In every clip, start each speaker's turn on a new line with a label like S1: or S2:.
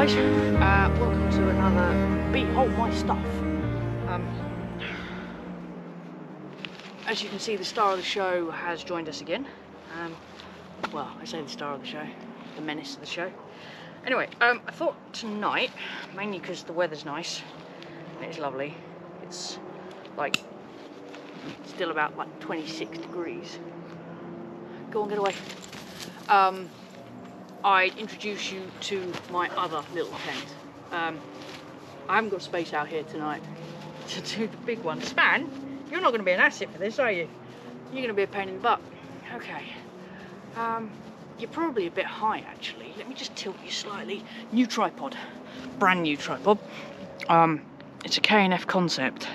S1: guys, welcome to another Behold My Stuff. As you can see, the star of the show has joined us again. Well, I say the star of the show, the menace of the show. Anyway, I thought tonight, mainly because the weather's nice, and it's lovely, it's like, still about like 26 degrees. Go on, get away. I'd introduce you to my other little tent. I haven't got space out here tonight to do the big one. Span, you're not going to be an asset for this, are you? You're going to be a pain in the butt. Okay. You're probably a bit high, actually. Let me just tilt you slightly. New tripod. Brand new tripod. It's a K&F concept.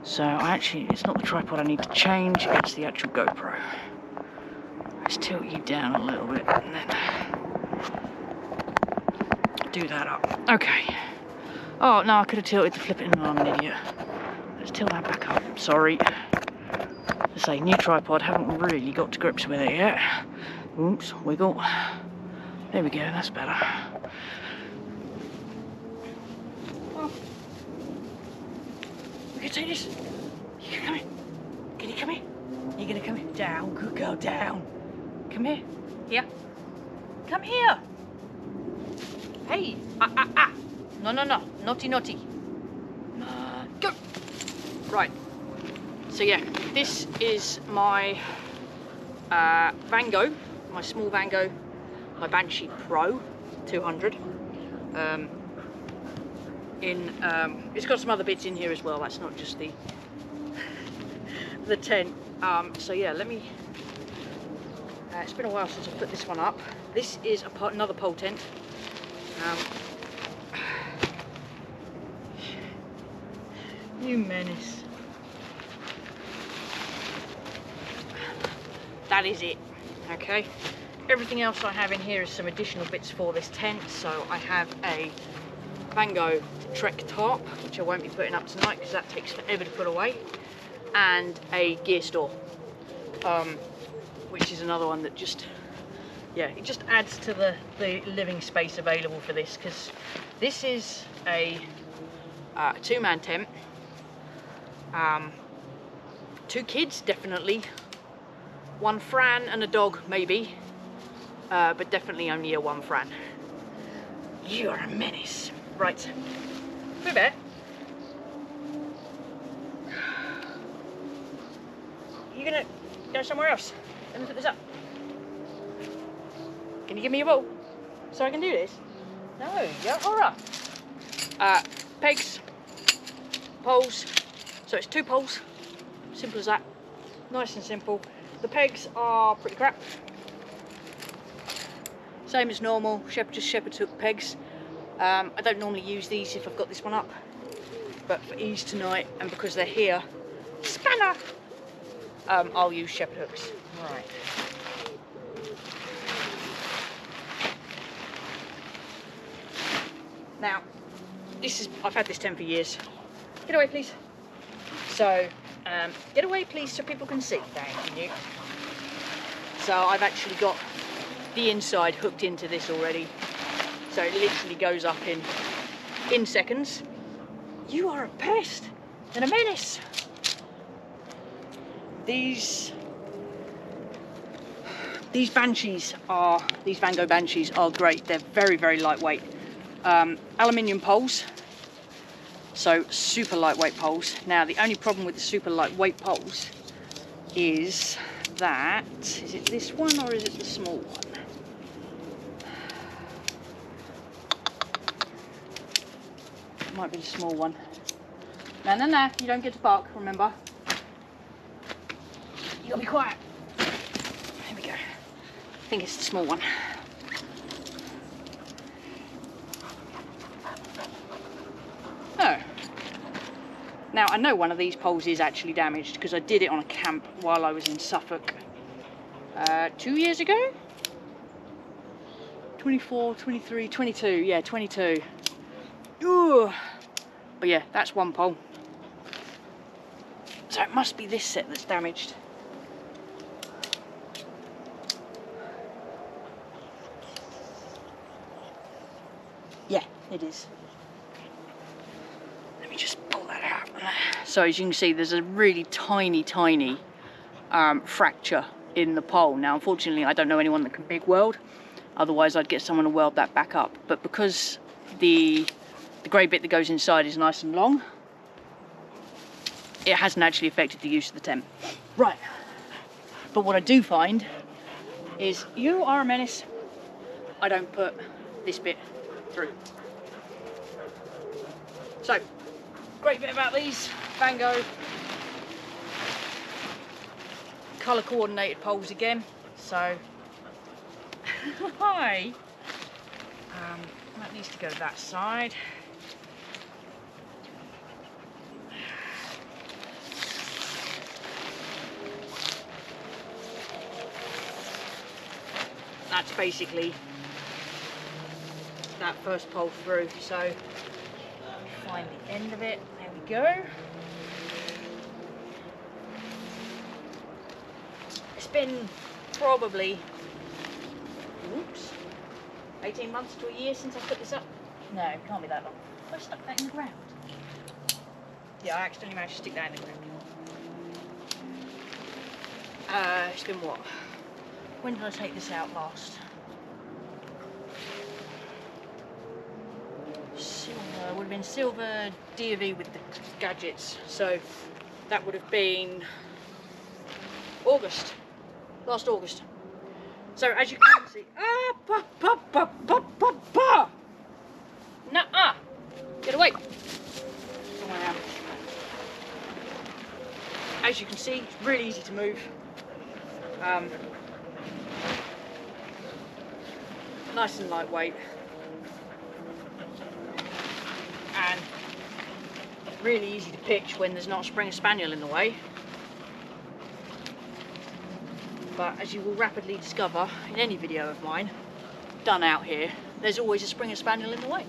S1: So it's not the tripod I need to change, it's the actual GoPro. Let's tilt you down a little bit and then do that up. Okay. Oh, no, I could have tilted to flip it. No, I'm an idiot. Let's tilt that back up. Sorry. Let's say, new tripod, haven't really got to grips with it yet. Oops, wiggle. There we go, that's better. Well, we can take this. You can come in. Can you come in? You're gonna come in. Down, good girl, down. Come here. Here. Come here. Hey. No. Naughty. Go. Right. So yeah, this is my Vango, my small Vango, my Banshee Pro 200. It's got some other bits in here as well. That's not just the tent. So yeah, let me. It's been a while since I put this one up. This is another pole tent. You menace. That is it. Okay. Everything else I have in here is some additional bits for this tent. So I have a Vango Trek tarp, which I won't be putting up tonight because that takes forever to put away, and a gear store, which is another one that just, yeah, it just adds to the living space available for this, because this is a two-man tent. 2 kids, definitely. 1 Fran and a dog, maybe. But definitely only a 1 Fran. You're a menace. Right. Move it. You're gonna go somewhere else. Let me put this up. Can you give me a ball so I can do this? No, yeah, alright. Pegs, poles. So it's 2 poles. Simple as that. Nice and simple. The pegs are pretty crap. Same as normal, just shepherd's hook pegs. I don't normally use these if I've got this one up, but for ease tonight, and because they're here, spanner, I'll use shepherd hooks. Right. Now, I've had this tent for years. Get away, please. So, get away, please, so people can see. Thank you. So I've actually got the inside hooked into this already. So it literally goes up in seconds. You are a pest and a menace. These Vango Banshees are great. They're very, very lightweight. Aluminium poles. So super lightweight poles. Now the only problem with the super lightweight poles is that, is it this one or is it the small one? It might be the small one. No, you don't get to bark, remember. You gotta be quiet. There we go. I think it's the small one. Oh. Now, I know one of these poles is actually damaged because I did it on a camp while I was in Suffolk 2 years ago? 24, 23, 22, yeah, 22. Ooh. But yeah, that's one pole. So it must be this set that's damaged. Yeah, It is. Let me just pull that out. So as you can see, there's a really tiny fracture in the pole. Now, unfortunately, I don't know anyone that can big weld. Otherwise, I'd get someone to weld that back up. But because the grey bit that goes inside is nice and long, it hasn't actually affected the use of the tent. Right. But what I do find is you are a menace. I don't put this bit through. So, great bit about these Vango colour coordinated poles again. So, hi. That needs to go to that side. That's basically that first pole through. So, find the end of it. There we go. It's been probably 18 months to a year since I put this up. No, it can't be that long. I stuck that in the ground. Yeah, I accidentally managed to stick that in the ground. It's been what? When did I take this out last? Silver, would have been silver DV with the gadgets. So that would have been August, last August. So as you can see, nuh-uh, get away. As you can see, it's really easy to move. Nice and lightweight, and really easy to pitch when there's not a Springer Spaniel in the way. But as you will rapidly discover in any video of mine done out here, there's always a Springer Spaniel in the way.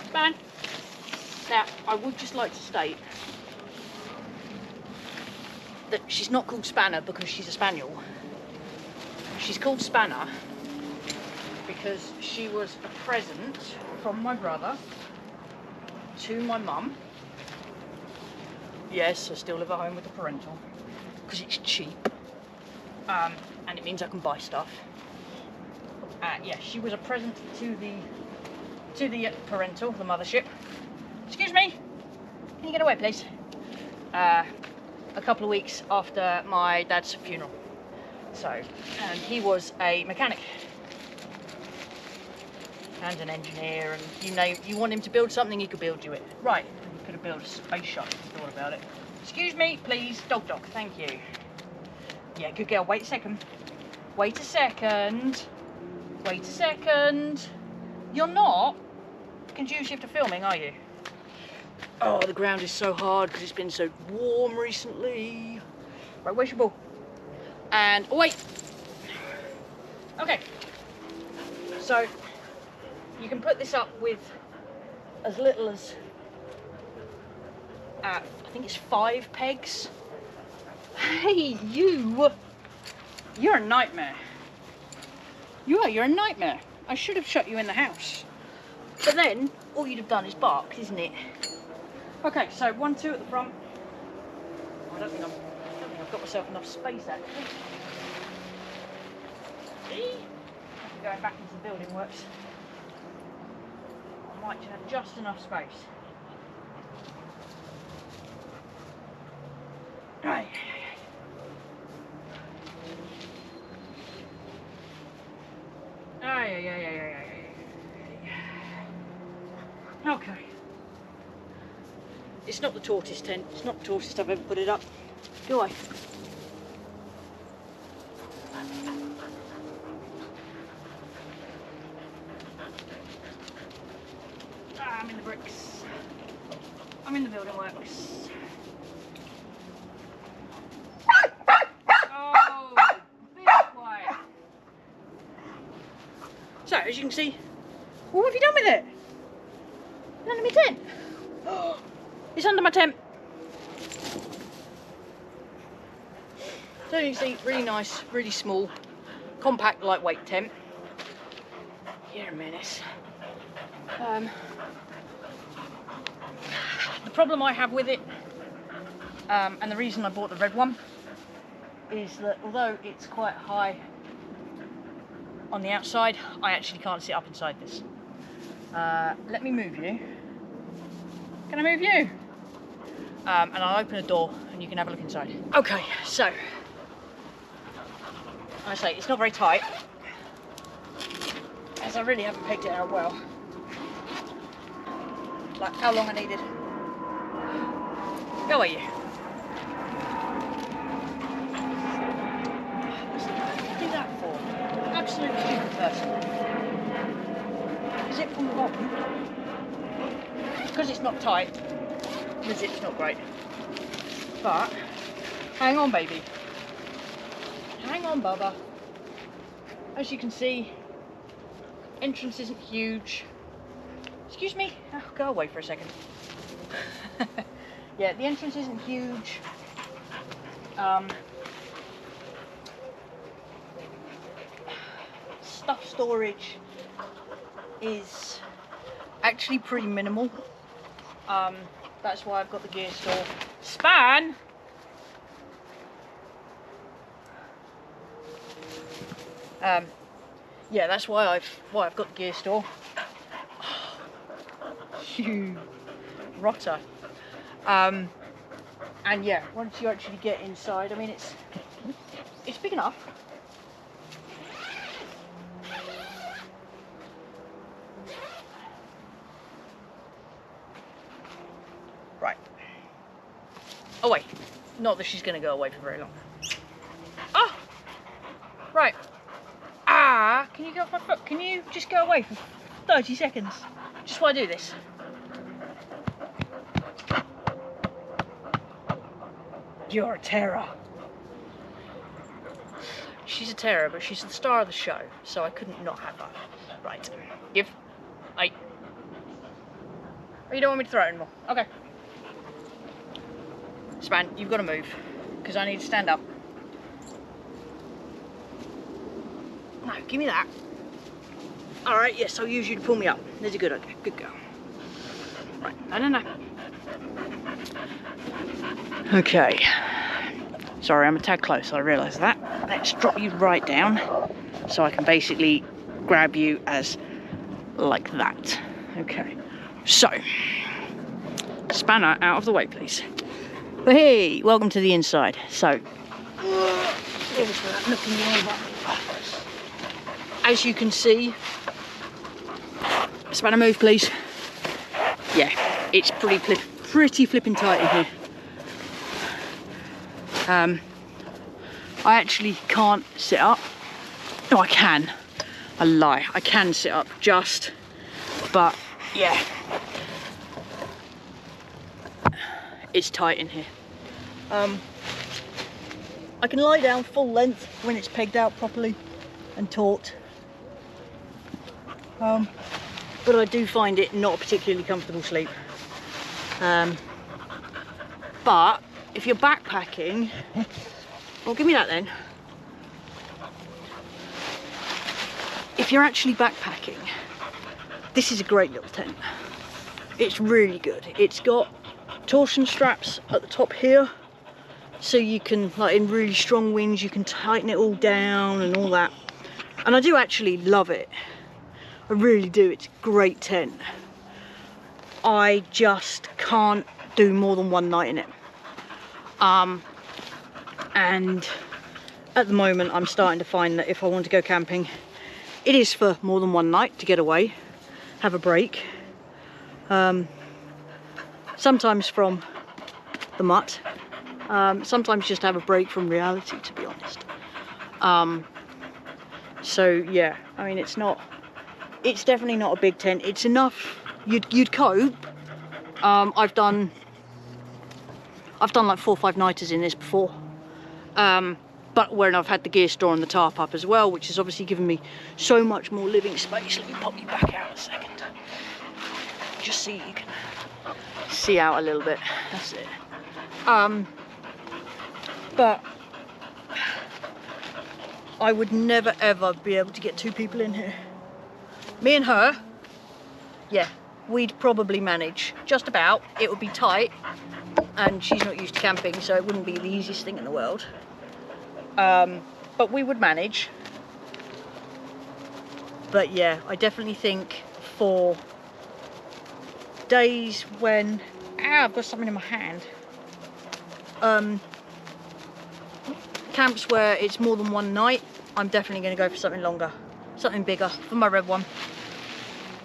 S1: Span. Now, I would just like to state that she's not called Spanner because she's a Spaniel. She's called Spanner because she was a present from my brother to my mum. Yes, I still live at home with the parental because it's cheap, and it means I can buy stuff. Yeah, she was a present to the parental, the mothership. Excuse me, can you get away, please? A couple of weeks after my dad's funeral. So, and he was a mechanic and an engineer, and you know, you want him to build something, he could build you it. Right, he could have built a space shuttle if you thought about it. Excuse me, please, dog, thank you. Yeah, good girl, wait a second. Wait a second. Wait a second. You're not conducive to filming, are you? Oh, the ground is so hard because it's been so warm recently. Right, where's your ball? And, oh wait. Okay. So, you can put this up with as little as, I think it's 5 pegs. Hey, you're a nightmare. You're a nightmare. I should have shut you in the house. But then, all you'd have done is barked, isn't it? Okay, so 1, 2 at the front. I don't think I've got myself enough space actually. See? I'm going back into the building works. I might have just enough space. Right. Okay. It's not the tortoise tent. It's not the tortoise I've ever put it up. Do I? I'm in the bricks. I'm in the building works. Oh, be quiet. So, as you can see, what have you done with it? It's under my tent. It's under my tent. So you can see, really nice, really small, compact, lightweight tent. You're a menace. The problem I have with it, and the reason I bought the red one, is that although it's quite high on the outside, I actually can't sit up inside this. Let me move you. Can I move you? And I'll open a door and you can have a look inside. Okay, so, I say it's not very tight, as I really haven't pegged it out well. Like how long I needed. Go away, you. What did you do that for? Absolute stupid person. Zip from the bottom. Because it's not tight, the zip's not great. But, hang on, baby. Hang on, Bubba. As you can see, entrance isn't huge. Excuse me? Oh, go away for a second. Yeah, the entrance isn't huge. Stuff storage is actually pretty minimal. That's why I've got the gear store. Span! Yeah, that's why I've got the gear store. You rotter. And yeah, once you actually get inside, I mean it's big enough. Right. Oh wait, not that she's going to go away for very long. Oh! Right. Ah, can you get off my foot? Can you just go away for 30 seconds? Just while I do this. You're a terror. She's a terror, but she's the star of the show, so I couldn't not have her. Right. Give. Hey. Oh, you don't want me to throw it anymore? Okay. Span, you've got to move, because I need to stand up. No, give me that. Alright, yes, I'll use you to pull me up. There's a good girl. Right, no. Okay. Sorry, I'm a tad close, I realise that. Let's drop you right down, so I can basically grab you as like that. Okay. So, Spanner, out of the way, please. But hey, welcome to the inside. So, as you can see, Spanner, move, please. Yeah, it's pretty flipping tight in here. I actually can't sit up. No, I can. I lie. I can sit up just, but yeah, it's tight in here. I can lie down full length when it's pegged out properly and taut. But I do find it not a particularly comfortable sleep. But if you're backpacking, well, give me that then. If you're actually backpacking, this is a great little tent. It's really good. It's got torsion straps at the top here, so you can, like in really strong winds, you can tighten it all down and all that. And I do actually love it. I really do. It's a great tent. I just can't do more than one night in it. And at the moment I'm starting to find that if I want to go camping, it is for more than one night to get away, have a break. Sometimes from the mutt, sometimes just have a break from reality, to be honest. So yeah, I mean, it's definitely not a big tent. It's enough, you'd cope. I've done like 4 or 5 nighters in this before, but when I've had the gear store and the tarp up as well, which has obviously given me so much more living space. Let me pop you back out a second, just so you can see out a little bit. That's it. But I would never ever be able to get 2 people in here. Me and her, yeah, we'd probably manage. Just about. It would be tight, and she's not used to camping, so it wouldn't be the easiest thing in the world. But we would manage. But yeah, I definitely think for days when... Ah, I've got something in my hand. Camps where it's more than one night, I'm definitely going to go for something longer. Something bigger for my red one.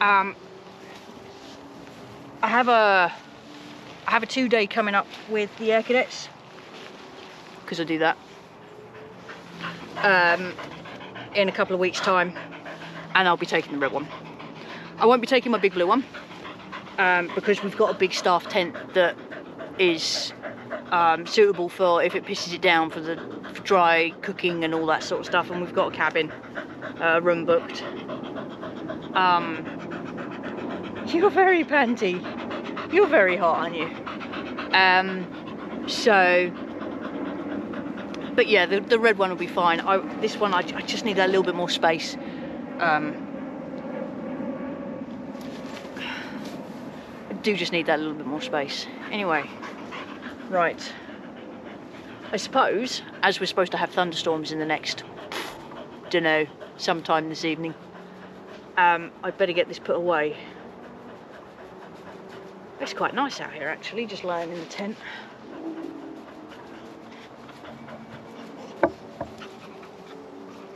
S1: I have a 2-day coming up with the Air Cadets, because I do that in a couple of weeks' time, and I'll be taking the red one. I won't be taking my big blue one because we've got a big staff tent that is suitable for if it pisses it down for dry cooking and all that sort of stuff, and we've got a cabin room booked. You're very panty. You're very hot, aren't you? But yeah, the red one will be fine. This one, I just need a little bit more space. I do just need that little bit more space. Anyway, right. I suppose, as we're supposed to have thunderstorms in the next, dunno, sometime this evening, I'd better get this put away. It's quite nice out here, actually, just lying in the tent.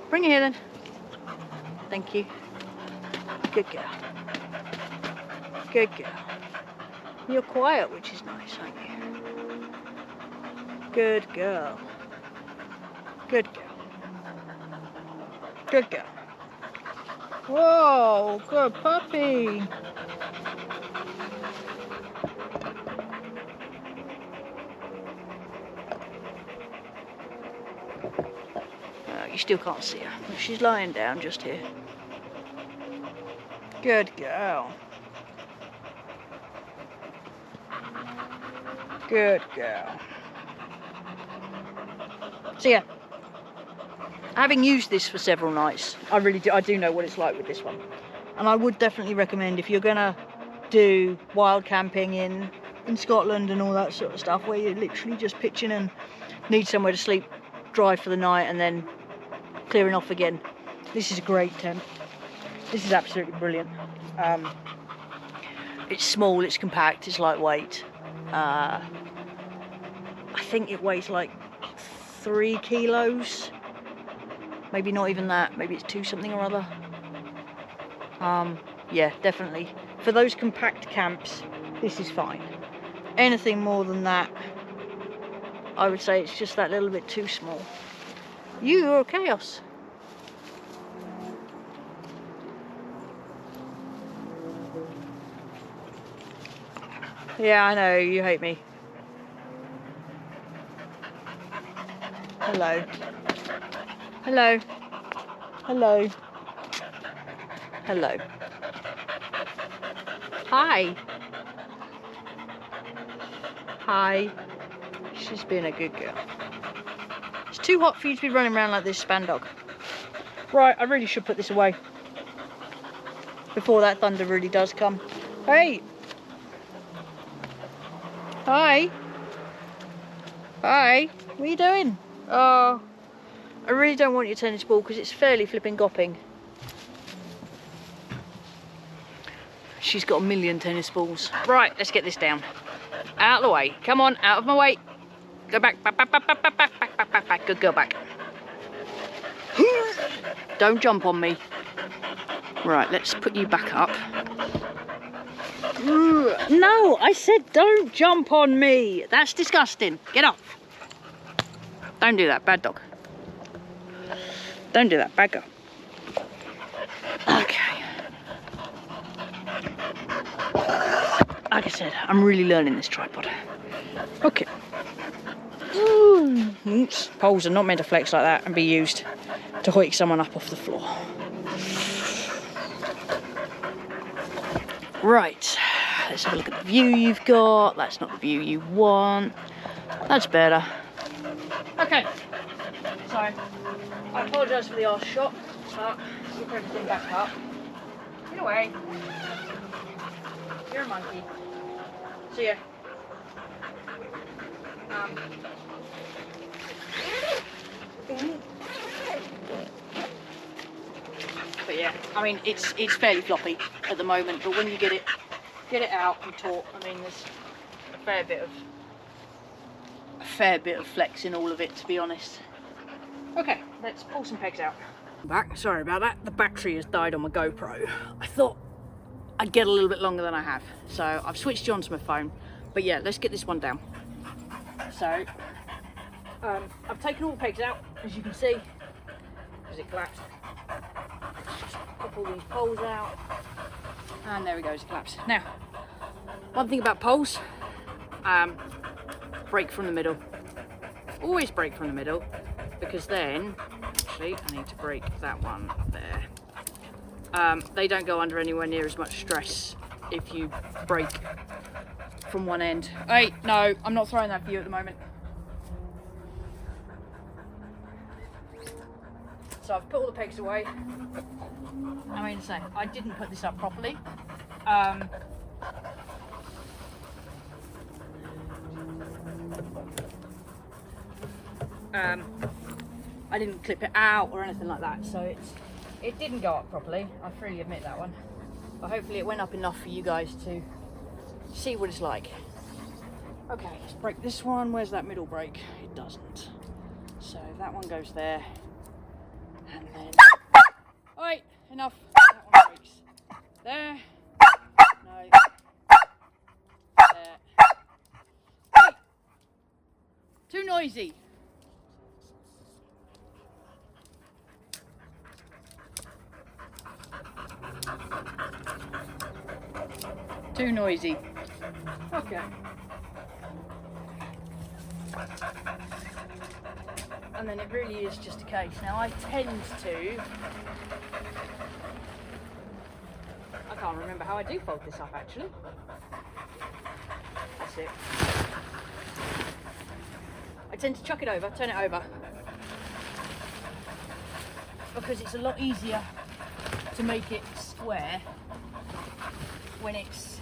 S1: Bring it here then. Thank you. Good girl. Good girl. You're quiet, which is nice, aren't you? Good girl. Good girl. Good girl. Whoa, good puppy. You still can't see her. She's lying down just here. Good girl. Good girl. So yeah, having used this for several nights, I do know what it's like with this one. And I would definitely recommend, if you're gonna do wild camping in Scotland and all that sort of stuff, where you're literally just pitching and need somewhere to sleep, dry for the night, and then clearing off again. This is a great tent. This is absolutely brilliant. It's small, it's compact, it's lightweight. I think it weighs like 3 kilos. Maybe not even that. Maybe it's 2 something or other. Yeah, definitely. For those compact camps, this is fine. Anything more than that, I would say it's just that little bit too small. You're chaos. Yeah, I know, you hate me. Hello. Hello. Hello. Hello. Hi. Hi. She's been a good girl. It's too hot for you to be running around like this, Span Dog. Right, I really should put this away before that thunder really does come. Hey! Hi! Hi! What are you doing? Oh, I really don't want your tennis ball because it's fairly flipping gopping. She's got a million tennis balls. Right, let's get this down. Out of the way. Come on, out of my way. Go back, back, back, back, back, back, back, back, back, back, back. Good girl, back. Don't jump on me. Right, let's put you back up. No, I said don't jump on me. That's disgusting. Get off. Don't do that, bad dog. Don't do that, bad girl. Okay. Like I said, I'm really learning this tripod. Okay. Oops. Poles are not meant to flex like that and be used to hoik someone up off the floor. Right. Let's have a look at the view you've got. That's not the view you want. That's better. Okay. So, I apologise for the arse shot, but get everything back up. Get away. You're a monkey. See ya. But yeah, I mean it's fairly floppy at the moment, but when you get it out and taut, I mean there's a fair bit of flex in all of it, to be honest. Okay, let's pull some pegs out. Back, sorry about that. The battery has died on my GoPro. I thought I'd get a little bit longer than I have, so I've switched you onto my phone. But yeah, let's get this one down. So I've taken all the pegs out, as you can see, because it collapsed. Just pop all these poles out, and there we go, it's collapsed. Now, one thing about poles, break from the middle. Always break from the middle, because then, actually, I need to break that one up there. They don't go under anywhere near as much stress if you break from one end. Hey, no, I'm not throwing that for you at the moment. So I've put all the pegs away. I mean, say, I didn't put this up properly. I didn't clip it out or anything like that, so it didn't go up properly. I freely admit that one. But hopefully it went up enough for you guys to see what it's like. Okay, let's break this one. Where's that middle break? It doesn't. So that one goes there. And then... Alright, enough. That one breaks. There. No. There. Hey! Too noisy. Too noisy. Okay. And then it really is just a case. Now I tend to... I can't remember how I do fold this up actually. That's it. I tend to chuck it over, turn it over. Because it's a lot easier to make it square when it's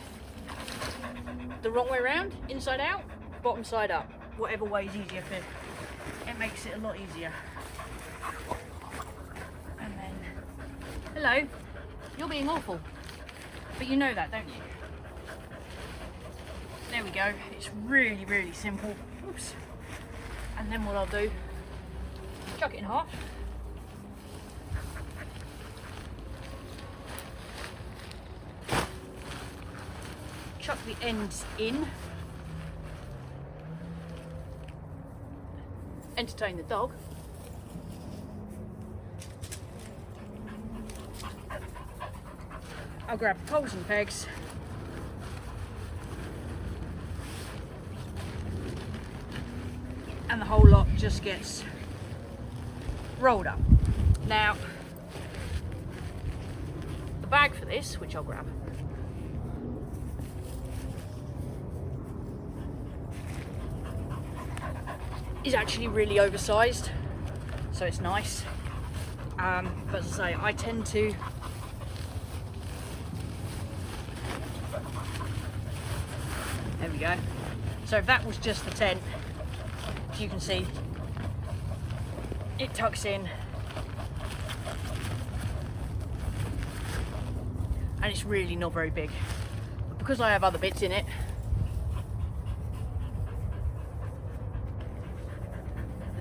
S1: the wrong way around, inside out, bottom side up, whatever way is easier for, it makes it a lot easier. And then, hello, you're being awful, but you know that, don't you? There we go, it's really, really simple. Oops. And then what I'll do, chuck it in half. Chuck the ends in. Entertain the dog. I'll grab poles and pegs. And the whole lot just gets rolled up. Now, the bag for this, which I'll grab, is actually really oversized, so it's nice. But as I say, I tend to there we go. So if that was just the tent, as you can see, it tucks in and it's really not very big. But because I have other bits in it,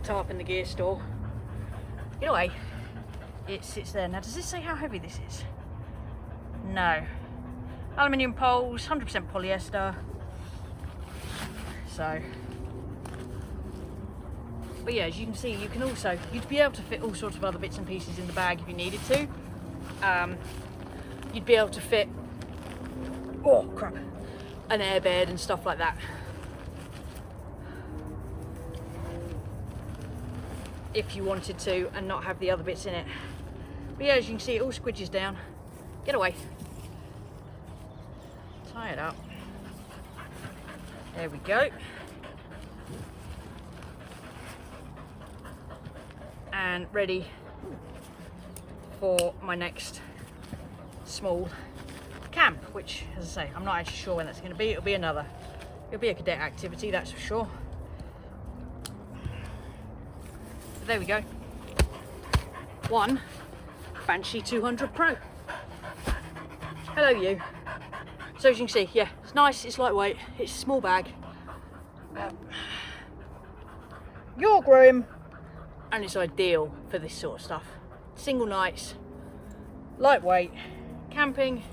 S1: tarp in the gear store, get away, it sits there. Now does this say how heavy this is? No. Aluminium poles, 100% polyester. So, but yeah, as you can see, you can also, you'd be able to fit all sorts of other bits and pieces in the bag if you needed to. You'd be able to fit, oh crap, an airbed and stuff like that. If you wanted to and not have the other bits in it. But yeah, as you can see, it all squidges down. Get away. Tie it up. There we go. And ready for my next small camp, which, as I say, I'm not actually sure when that's going to be. It'll be a cadet activity, that's for sure. But there we go. One Banshee 200 Pro. Hello, you. So as you can see, yeah, it's nice, it's lightweight, it's a small bag. You're grim, and it's ideal for this sort of stuff. Single nights, lightweight, camping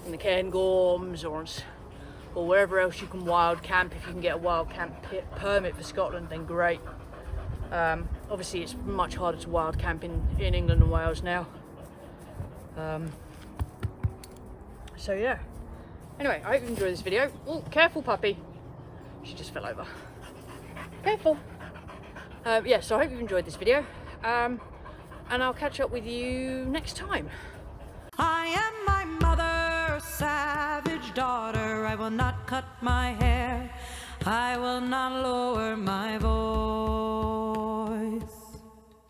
S1: in the Cairngorms or wherever else you can wild camp. If you can get a wild camp permit for Scotland, then great. Obviously it's much harder to wild camp in England and Wales now. So yeah. Anyway, I hope you enjoyed this video. Oh, careful puppy. She just fell over. Careful. Yeah, so I hope you've enjoyed this video. And I'll catch up with you next time.
S2: I am my mother, a savage daughter. I will not cut my hair. I will not lower my voice.